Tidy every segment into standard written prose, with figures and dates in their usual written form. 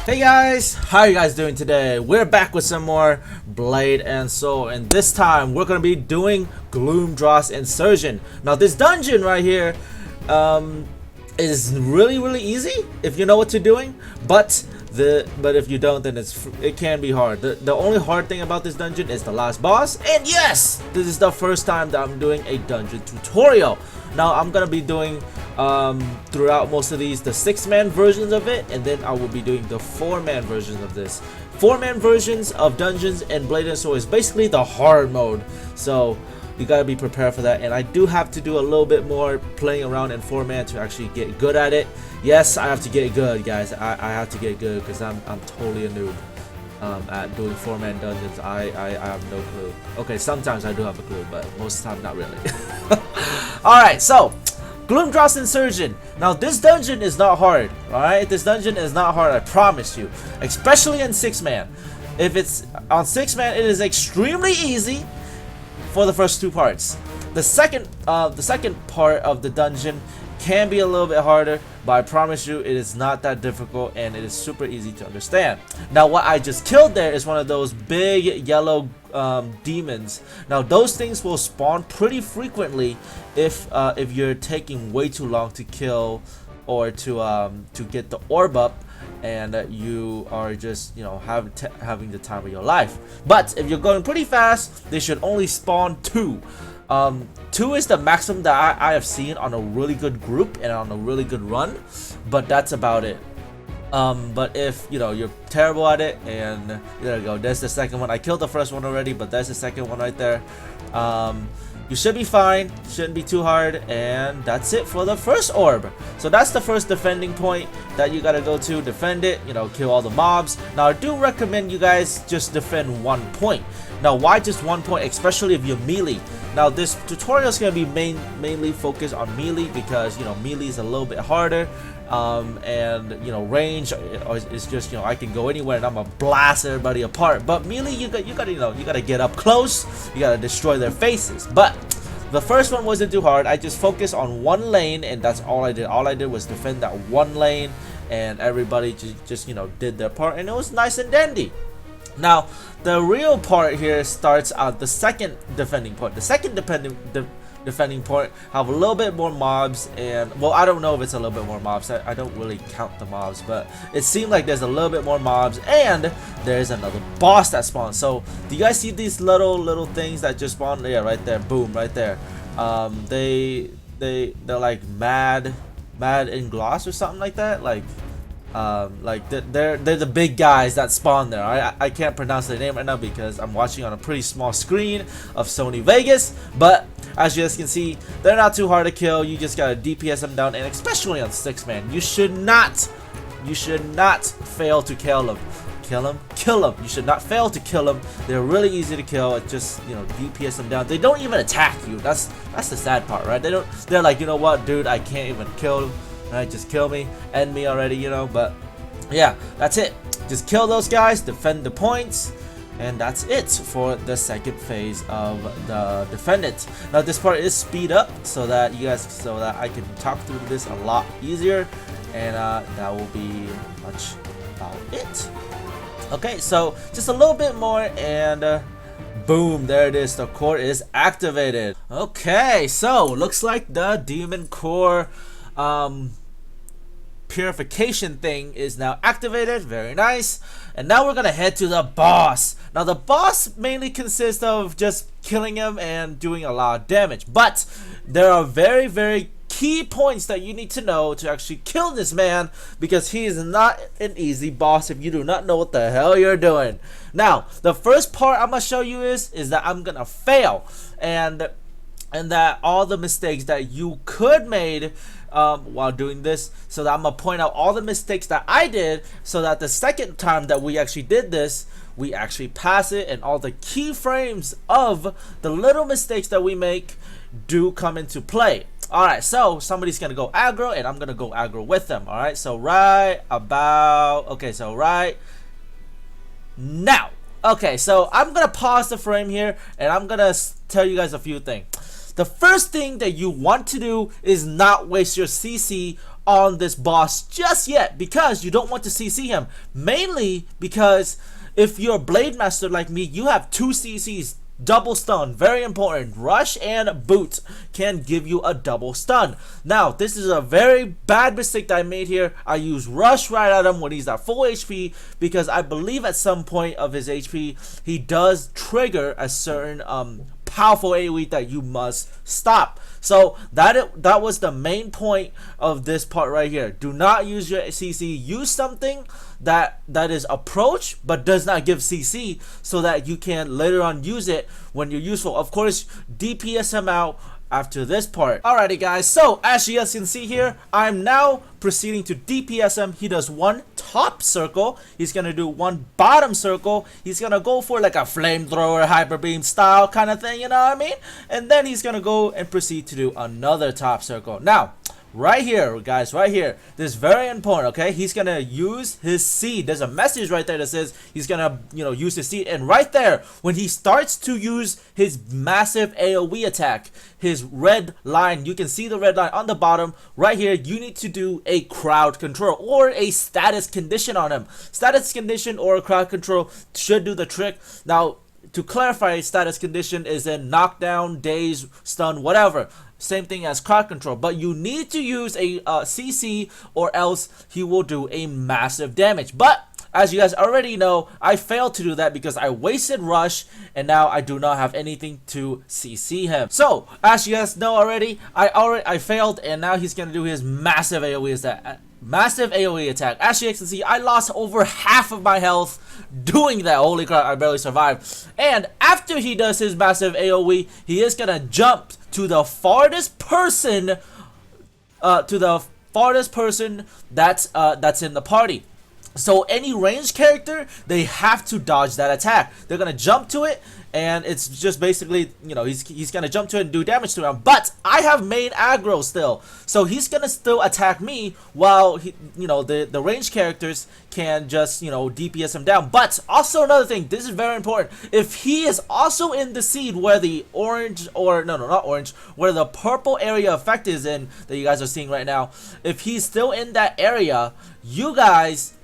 Hey guys, how are you guys doing today? We're back with some more Blade and Soul, and this time we're going to be doing Gloomdross Incursion. Now this dungeon right here is really easy if you know what you're doing, but if you don't, then it can be hard. The only hard thing about this dungeon is the last boss, and yes, this is the first time that I'm doing a dungeon tutorial. Now I'm gonna be doing throughout most of these the 6-man versions of it, and then I will be doing the 4-man versions of this. 4-man versions of dungeons and Blade and Soul is basically the hard mode, so you gotta be prepared for that. And I do have to do a little bit more playing around in 4-man to actually get good at it. Yes, I have to get good, guys. I have to get good because I'm totally a noob at doing 4-man dungeons. I have no clue. Okay, sometimes I do have a clue, but most of the time not really. Alright, so Gloomdross Incursion. Now this dungeon is not hard, alright? This dungeon is not hard, I promise you. Especially in 6-man. If it's on 6-man, it is extremely easy for the first 2 parts. The second part of the dungeon can be a little bit harder, but I promise you it is not that difficult and it is super easy to understand. Now what I just killed there is one of those big yellow demons. Now those things will spawn pretty frequently if you're taking way too long to kill or to get the orb up, and you are just, you know, having the time of your life. But if you're going pretty fast, they should only spawn 2. 2 is the maximum that I have seen on a really good group and on a really good run, but that's about it. But if you know you're terrible at it, and there you go, there's the second one. I killed the first one already, but there's the second one right there. You should be fine, shouldn't be too hard, and that's it for the first orb. So that's the first defending point that you gotta go to, defend it, you know, kill all the mobs. Now I do recommend you guys just defend 1 point. Now why just 1 point, especially if you're melee? Now this tutorial is gonna be mainly focused on melee because, you know, melee is a little bit harder. And you know, range is just, you know, I can go anywhere and I'm gonna blast everybody apart. But melee, you gotta get up close, you gotta destroy their faces. But the first one wasn't too hard. I just focused on 1 lane, and that's all I did. All I did was defend that 1 lane, and everybody just you know, did their part, and it was nice and dandy. Now the real part here starts at the second defending point. The second defending point have a little bit more mobs, and well, I don't know if it's a little bit more mobs. I don't really count the mobs, but it seemed like there's a little bit more mobs, and there's another boss that spawns. So do you guys see these little things that just spawn? Yeah, right there, boom, right there. They're like mad in gloss or something like that. Like they're the big guys that spawn there. I can't pronounce their name right now because I'm watching on a pretty small screen of Sony Vegas, but as you guys can see, they're not too hard to kill. You just gotta DPS them down, and especially on 6-man, you should not fail to kill them. Kill them. You should not fail to kill them. They're really easy to kill. It just, you know, DPS them down. They don't even attack you. That's the sad part, right? They're like, you know what, dude, I can't even kill them. Right, just kill me, end me already, you know. But yeah, that's it. Just kill those guys, defend the points, and that's it for the second phase of the defendant. Now this part is speed up so that I can talk through this a lot easier, and that will be much about it. Okay, so just a little bit more, and boom, there it is. The core is activated. Okay, so looks like the demon core purification thing is now activated. Very nice. And now we're gonna head to the boss. Now the boss mainly consists of just killing him and doing a lot of damage, but there are very key points that you need to know to actually kill this man, because he is not an easy boss if you do not know what the hell you're doing. Now the first part I'm gonna show you is that I'm gonna fail, and that all the mistakes that you could made while doing this, so that I'm gonna point out all the mistakes that I did, so that the second time that we actually did this, we actually pass it, and all the keyframes of the little mistakes that we make do come into play. Alright, so somebody's gonna go aggro, and I'm gonna go aggro with them. Alright, so right now. Okay, so I'm gonna pause the frame here, and I'm gonna tell you guys a few things. The first thing that you want to do is not waste your CC on this boss just yet, because you don't want to CC him. Mainly because if you're a Blade Master like me, you have 2 CCs. Double stun, very important. Rush and boot can give you a double stun. Now, this is a very bad mistake that I made here. I used rush right at him when he's at full HP, because I believe at some point of his HP, he does trigger a certain powerful AoE that you must stop. So that was the main point of this part right here. Do not use your CC. Use something that is approach but does not give CC, so that you can later on use it when you're useful. Of course, DPS him out after this part. Alrighty guys, so as you guys can see here, I'm now proceeding to DPS him. He does 1 top circle, he's gonna do 1 bottom circle, he's gonna go for like a flamethrower hyper beam style kind of thing, you know what I mean? And then he's gonna go and proceed to do another top circle. Now right here guys, right here, this is very important, okay? He's gonna use his seed. There's a message right there that says he's gonna, you know, use his seed. And right there, when he starts to use his massive AoE attack, his red line, you can see the red line on the bottom right here, you need to do a crowd control or a status condition on him. Status condition or a crowd control should do the trick. Now, to clarify, status condition is in knockdown, daze, stun, whatever. Same thing as crowd control, but you need to use a CC, or else he will do a massive damage. But as you guys already know, I failed to do that because I wasted rush, and now I do not have anything to CC him. So as you guys know already, I failed, and now he's gonna do his massive AoE attack. As you guys can see, I lost over half of my health doing that. Holy crap, I barely survived. And after he does his massive AoE, he is gonna jump to the farthest person that's in the party. So any ranged character, they have to dodge that attack. They're gonna jump to it, and it's just basically, you know, he's gonna jump to it and do damage to him. But I have main aggro still, so he's gonna still attack me, while he, you know, the ranged characters can just, you know, DPS him down. But also another thing, this is very important. If he is also in the seed where the orange, or no, not orange, where the purple area effect is in, that you guys are seeing right now, if he's still in that area, you guys,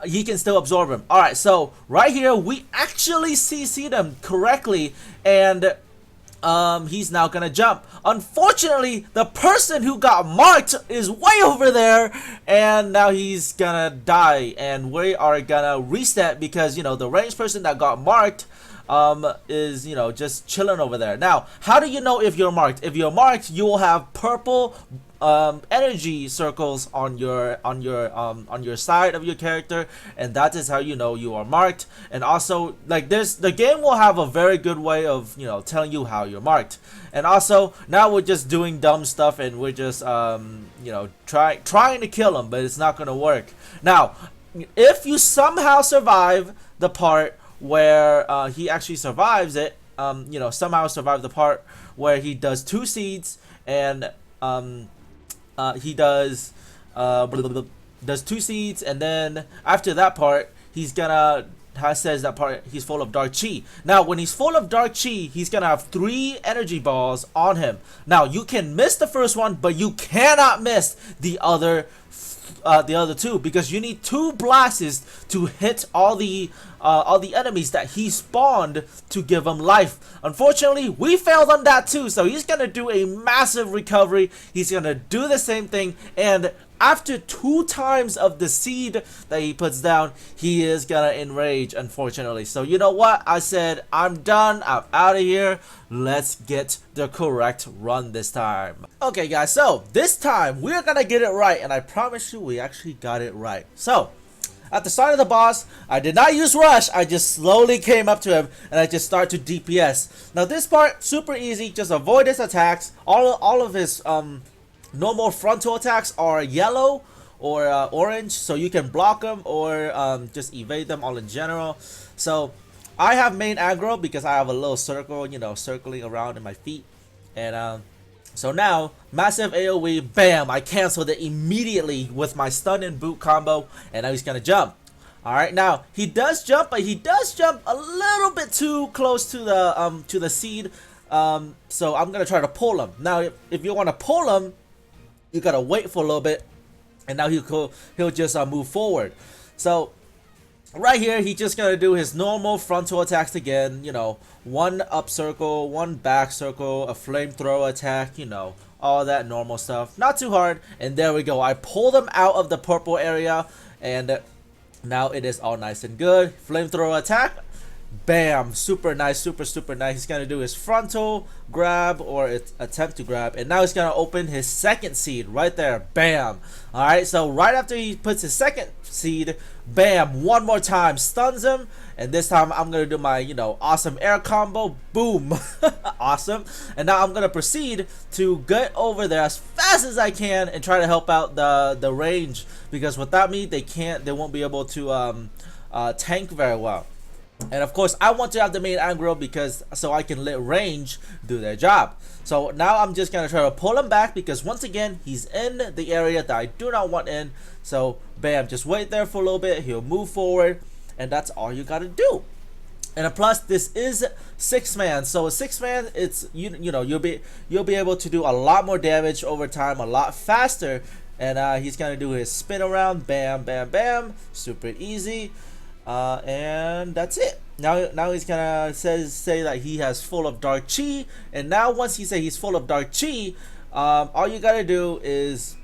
he can still absorb him. Alright, so right here we actually CC'd him correctly, and he's now gonna jump. Unfortunately, the person who got marked is way over there, and now he's gonna die, and we are gonna reset because, you know, the ranged person that got marked is, you know, just chilling over there. Now, how do you know if you're marked? If you're marked, you will have purple energy circles on your side of your character, and that is how you know you are marked. And also, like this, the game will have a very good way of, you know, telling you how you're marked. And also, now we're just doing dumb stuff, and we're just you know, trying to kill him, but it's not gonna work. Now, if you somehow survive the part where he actually survives it, you know, somehow survive the part where he does 2 seeds, and he does 2 seeds, and then after that part, he's gonna says that part he's full of dark chi. Now, when he's full of dark chi, he's gonna have 3 energy balls on him. Now, you can miss the first one, but you cannot miss the other 2, because you need 2 blasts to hit all the enemies that he spawned to give him life. Unfortunately, we failed on that too, so he's gonna do a massive recovery. He's gonna do the same thing, and after 2 times of the seed that he puts down, he is gonna enrage, unfortunately. So you know what? I said, I'm done. I'm out of here. Let's get the correct run this time. Okay, guys, so this time we're gonna get it right, and I promise you we actually got it right. So, at the start of the boss, I did not use rush. I just slowly came up to him, and I just started to DPS. Now this part, super easy. Just avoid his attacks. All of his normal frontal attacks are yellow or orange, so you can block them or just evade them all in general. So I have main aggro because I have a little circle, you know, circling around in my feet. And so now, massive AoE, bam, I canceled it immediately with my stun and boot combo, and now he's gonna jump. Alright, now he does jump, but he does jump a little bit too close to the seed. So I'm gonna try to pull him. Now if you wanna pull him, you gotta wait for a little bit and now he'll just move forward. So right here, he's just gonna do his normal frontal attacks again. You know, one up circle, one back circle, a flamethrower attack. You know, all that normal stuff. Not too hard. And there we go. I pulled him out of the purple area, and now it is all nice and good. Flamethrower attack. Bam, super nice, super nice. He's gonna do his frontal grab or attempt to grab, and now he's gonna open his second seed right there. Bam. All right, so right after he puts his second seed, bam, one more time, stuns him, and this time I'm gonna do my, you know, awesome air combo. Boom. Awesome. And now I'm gonna proceed to get over there as fast as I can and try to help out the range, because without me they won't be able to tank very well. And of course, I want to have the main aggro because so I can let range do their job. So now I'm just gonna try to pull him back, because once again he's in the area that I do not want in. So bam, just wait there for a little bit. He'll move forward, and that's all you gotta do. And plus, this is 6-man, so a 6-man, it's you know you'll be able to do a lot more damage over time, a lot faster. And he's gonna do his spin around, bam, bam, bam, super easy. And that's it. Now he's gonna say that he has full of dark chi, and now once he say he's full of dark chi, all you gotta do is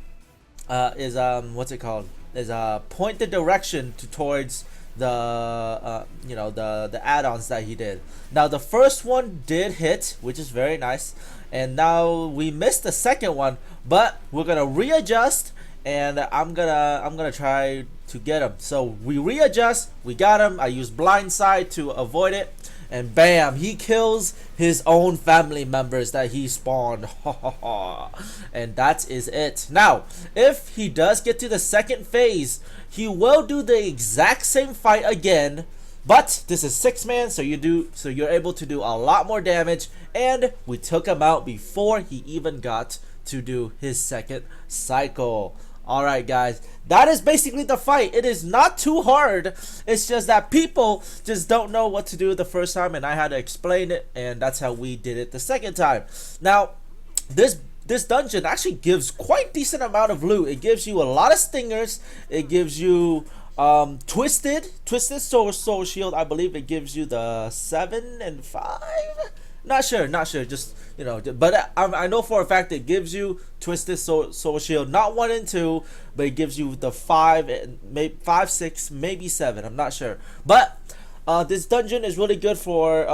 what's it called? Is point the direction towards the you know, the add-ons that he did. Now the first one did hit, which is very nice, and now we missed the second one, but we're gonna readjust, and I'm gonna try to get him. So we readjust, we got him. I use blindside to avoid it, and bam, he kills his own family members that he spawned. And that is it. Now if he does get to the second phase, he will do the exact same fight again, but this is 6-man, so you're able to do a lot more damage, and we took him out before he even got to do his second cycle. Alright guys, that is basically the fight. It is not too hard. It's just that people just don't know what to do the first time, and I had to explain it, and that's how we did it the second time. Now, this dungeon actually gives quite decent amount of loot. It gives you a lot of stingers. It gives you twisted soul shield. I believe it gives you the 7 and 5. Not sure, just, you know, but I know for a fact it gives you twisted soul shield, not 1 and 2, but it gives you the 5 and maybe 5, 6, maybe 7. I'm not sure, but this dungeon is really good for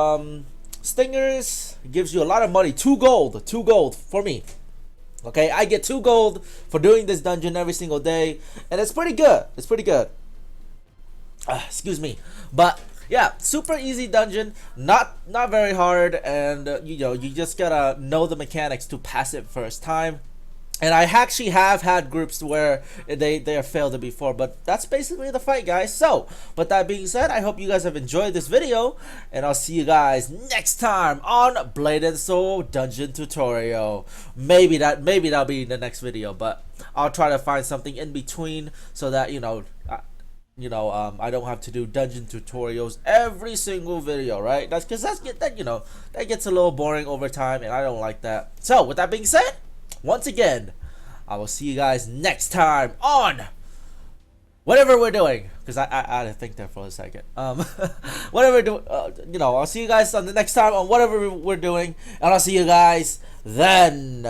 stingers. It gives you a lot of money. 2 gold for me. Okay, I get 2 gold for doing this dungeon every single day, and it's pretty good. Excuse me, but yeah, super easy dungeon, not very hard, and you know, you just gotta know the mechanics to pass it first time. And I actually have had groups where they have failed it before, but that's basically the fight, guys. So with that being said, I hope you guys have enjoyed this video, and I'll see you guys next time on Blade and Soul Dungeon Tutorial. Maybe that'll be the next video, but I'll try to find something in between so that I don't have to do dungeon tutorials every single video, right? That's because that gets a little boring over time, and I don't like that. So with that being said, once again, I will see you guys next time on whatever we're doing. Because I had to think there for a second. Whatever I'll see you guys on the next time on whatever we're doing, and I'll see you guys then.